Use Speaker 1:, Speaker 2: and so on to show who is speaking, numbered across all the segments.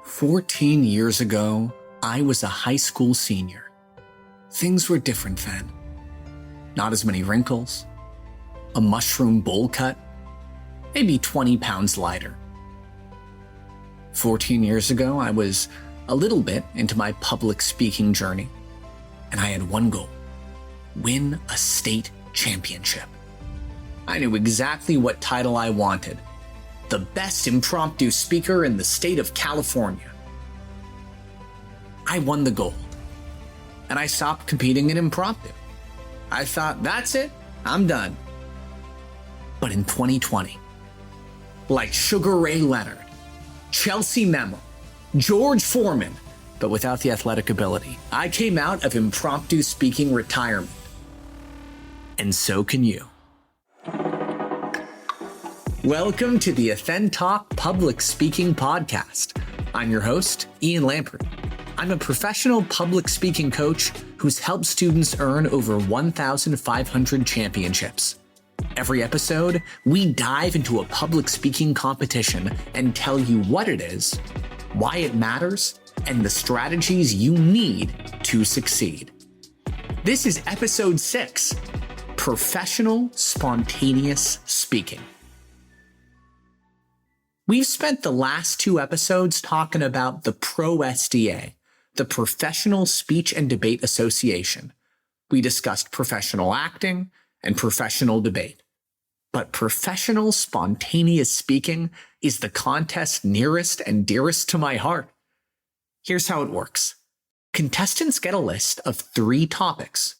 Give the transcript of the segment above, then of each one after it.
Speaker 1: 14 years ago, I was a high school senior. Things were different then. Not as many wrinkles, a mushroom bowl cut, maybe 20 pounds lighter. 14 years ago, I was a little bit into my public speaking journey, and I had one goal: win a state championship. I knew exactly what title I wanted: the best impromptu speaker in the state of California. I won the gold, and I stopped competing in impromptu. I thought, that's it, I'm done. But in 2020, like Sugar Ray Leonard, Chelsea Memo, George Foreman, but without the athletic ability, I came out of impromptu speaking retirement. And so can you. Welcome to the Ascend Talk Public Speaking Podcast. I'm your host, Ian Lampert. I'm a professional public speaking coach who's helped students earn over 1,500 championships. Every episode, we dive into a public speaking competition and tell you what it is, why it matters, and the strategies you need to succeed. This is episode 6, Professional Spontaneous Speaking. We've spent the last 2 episodes talking about the ProSDA, the Professional Speech and Debate Association. We discussed professional acting and professional debate. But professional spontaneous speaking is the contest nearest and dearest to my heart. Here's how it works. Contestants get a list of 3 topics.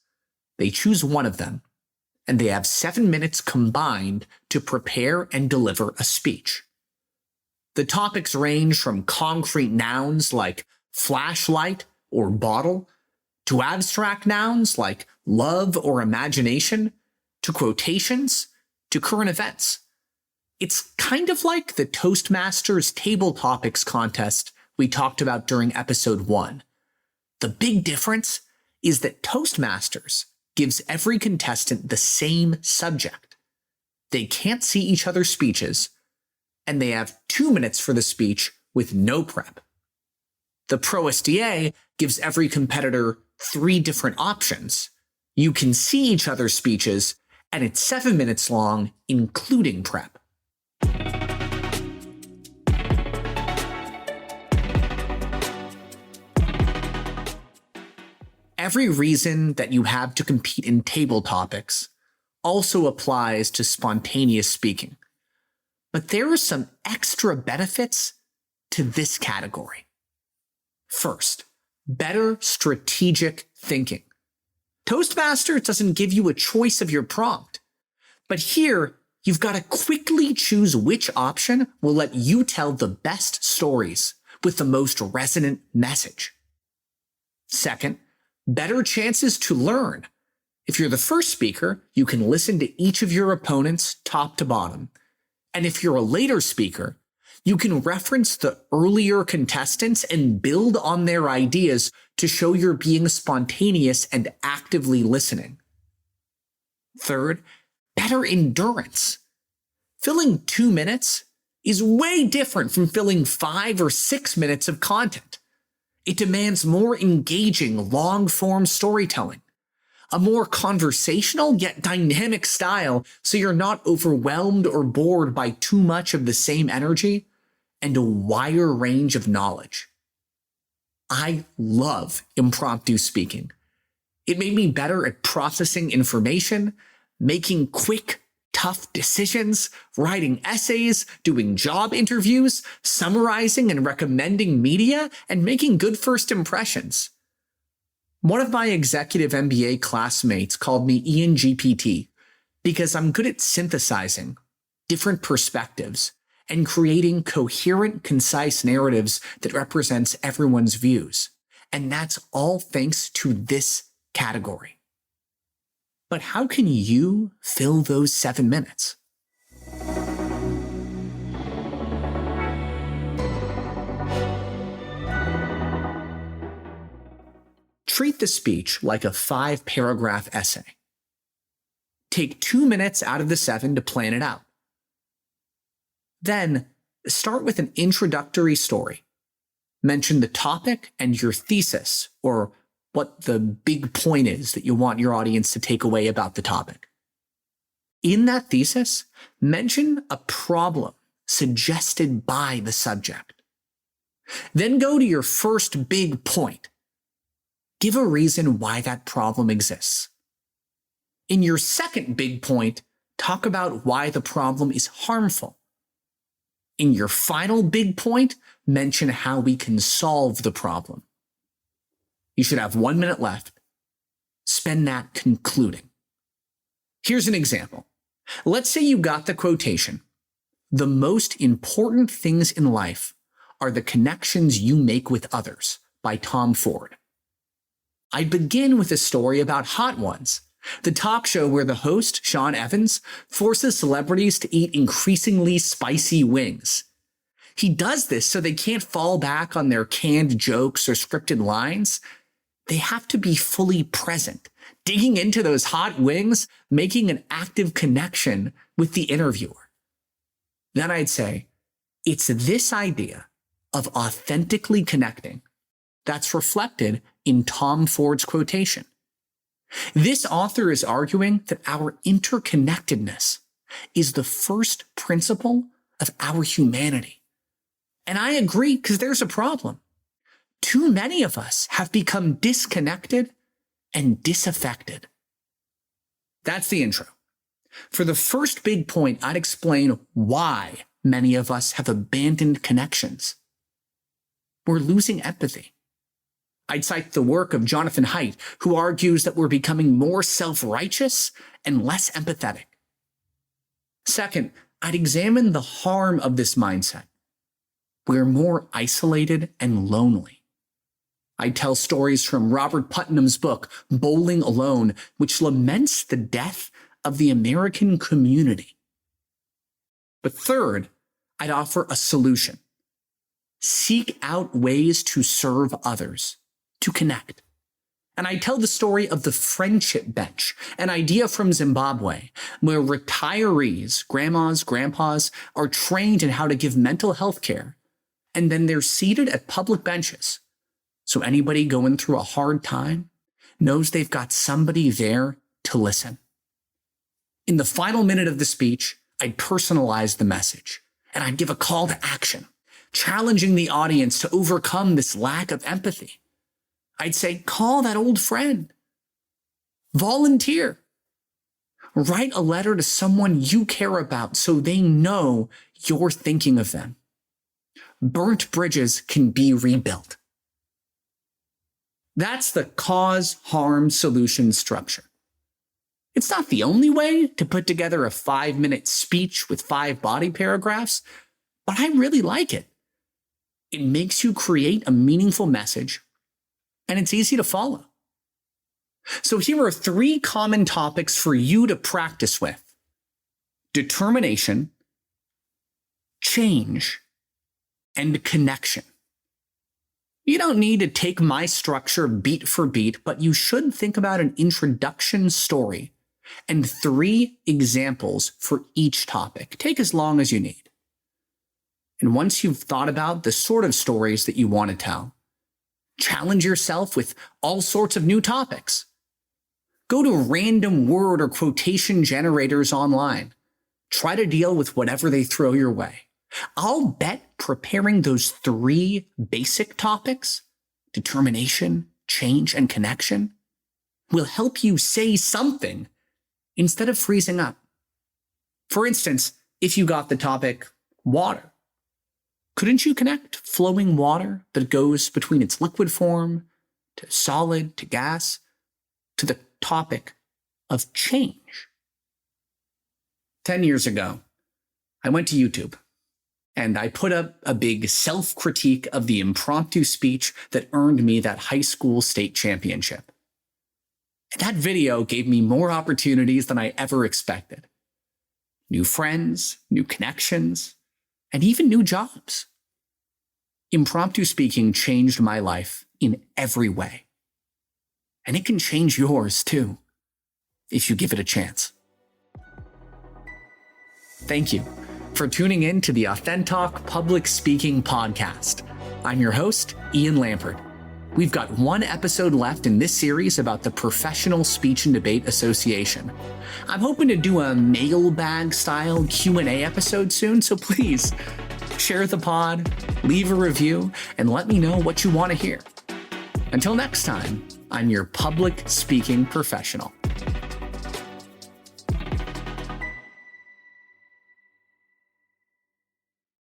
Speaker 1: They choose one of them, and they have 7 minutes combined to prepare and deliver a speech. The topics range from concrete nouns like flashlight or bottle, to abstract nouns like love or imagination, to quotations, to current events. It's kind of like the Toastmasters Table Topics contest we talked about during episode 1. The big difference is that Toastmasters gives every contestant the same subject. They can't see each other's speeches, and they have 2 minutes for the speech with no prep. The ProSDA gives every competitor 3 different options. You can see each other's speeches, and it's 7 minutes long, including prep. Every reason that you have to compete in table topics also applies to spontaneous speaking. But there are some extra benefits to this category. First, better strategic thinking. Toastmasters doesn't give you a choice of your prompt, but here you've got to quickly choose which option will let you tell the best stories with the most resonant message. Second, better chances to learn. If you're the first speaker, you can listen to each of your opponents top to bottom. And if you're a later speaker, you can reference the earlier contestants and build on their ideas to show you're being spontaneous and actively listening. Third, better endurance. Filling 2 minutes is way different from filling 5 or 6 minutes of content. It demands more engaging, long-form storytelling, a more conversational yet dynamic style so you're not overwhelmed or bored by too much of the same energy, and a wider range of knowledge. I love impromptu speaking. It made me better at processing information, making quick, tough decisions, writing essays, doing job interviews, summarizing and recommending media, and making good first impressions. One of my executive MBA classmates called me Ian GPT because I'm good at synthesizing different perspectives and creating coherent, concise narratives that represents everyone's views. And that's all thanks to this category. But how can you fill those 7 minutes? Treat the speech like a 5-paragraph essay. Take 2 minutes out of the 7 to plan it out. Then start with an introductory story. mention the topic and your thesis, or what the big point is that you want your audience to take away about the topic. In that thesis, mention a problem suggested by the subject. Then go to your first big point. Give a reason why that problem exists. In your second big point, talk about why the problem is harmful. In your final big point, mention how we can solve the problem. You should have 1 minute left. Spend that concluding. Here's an example. Let's say you got the quotation, "The most important things in life are the connections you make with others," by Tom Ford. I'd begin with a story about Hot Ones, the talk show where the host, Sean Evans, forces celebrities to eat increasingly spicy wings. He does this so they can't fall back on their canned jokes or scripted lines. They have to be fully present, digging into those hot wings, making an active connection with the interviewer. Then I'd say, it's this idea of authentically connecting that's reflected in Tom Ford's quotation. This author is arguing that our interconnectedness is the first principle of our humanity. And I agree, because there's a problem. Too many of us have become disconnected and disaffected. That's the intro. For the first big point, I'd explain why many of us have abandoned connections. We're losing empathy. I'd cite the work of Jonathan Haidt, who argues that we're becoming more self-righteous and less empathetic. Second, I'd examine the harm of this mindset. We're more isolated and lonely. I tell stories from Robert Putnam's book, Bowling Alone, which laments the death of the American community. But third, I'd offer a solution. Seek out ways to serve others, to connect. And I tell the story of the friendship bench, an idea from Zimbabwe, where retirees, grandmas, grandpas, are trained in how to give mental health care, and then they're seated at public benches. So anybody going through a hard time knows they've got somebody there to listen. In the final minute of the speech, I'd personalize the message, and I'd give a call to action, challenging the audience to overcome this lack of empathy. I'd say, call that old friend. Volunteer. Write a letter to someone you care about so they know you're thinking of them. Burnt bridges can be rebuilt. That's the cause-harm solution structure. It's not the only way to put together a 5-minute speech with 5 body paragraphs, but I really like it. It makes you create a meaningful message, and it's easy to follow. So here are 3 common topics for you to practice with: determination, change, and connection. You don't need to take my structure beat for beat, but you should think about an introduction story and 3 examples for each topic. Take as long as you need. And once you've thought about the sort of stories that you want to tell, challenge yourself with all sorts of new topics. Go to random word or quotation generators online. Try to deal with whatever they throw your way. I'll bet preparing those 3 basic topics, determination, change, and connection, will help you say something instead of freezing up. For instance, if you got the topic water, couldn't you connect flowing water that goes between its liquid form to solid to gas to the topic of change? 10 years ago, I went to YouTube and I put up a big self-critique of the impromptu speech that earned me that high school state championship. And that video gave me more opportunities than I ever expected. New friends, new connections, and even new jobs. Impromptu speaking changed my life in every way. And it can change yours too, if you give it a chance. Thank you for tuning in to the AuthenTalk Public Speaking Podcast. I'm your host, Ian Lampert. We've got one episode left in this series about the Professional Speech and Debate Association. I'm hoping to do a mailbag-style Q&A episode soon, so please share the pod, leave a review, and let me know what you want to hear. Until next time, I'm your public speaking professional.